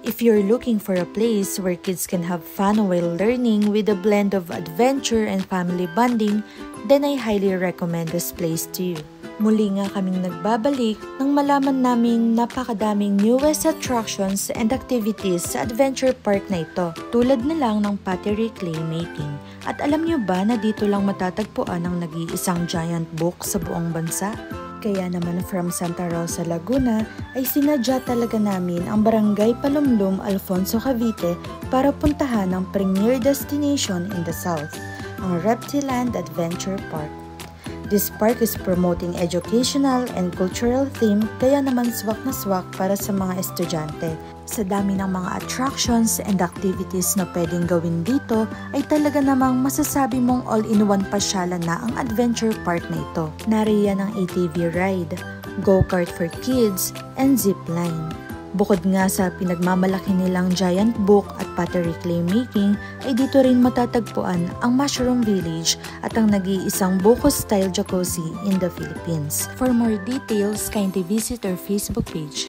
If you're looking for a place where kids can have fun while learning with a blend of adventure and family bonding, then I highly recommend this place to you. Muli nga kaming nagbabalik nang malaman namin napakadaming newest attractions and activities sa adventure park na ito, tulad na lang ng pottery clay making. At alam nyo ba na dito lang matatagpuan ang nag-iisang giant book sa buong bansa? Kaya naman from Santa Rosa, Laguna ay sinadya talaga namin ang Barangay Palumlum, Alfonso, Cavite para puntahan ang premier destination in the south, ang Reptiland Adventure Park. This park is promoting educational and cultural theme, kaya naman swak na swak para sa mga estudyante. Sa dami ng mga attractions and activities na pwedeng gawin dito, ay talaga namang masasabi mong all-in-one pasyalan na ang adventure park na ito. Nariyan ang ATV ride, go-kart for kids, and zip line. Bukod nga sa pinagmamalaki nilang giant book at pottery clay making, ay dito rin matatagpuan ang Mushroom Village at ang nag-iisang buko-style jacuzzi in the Philippines. For more details, kindly visit our Facebook page.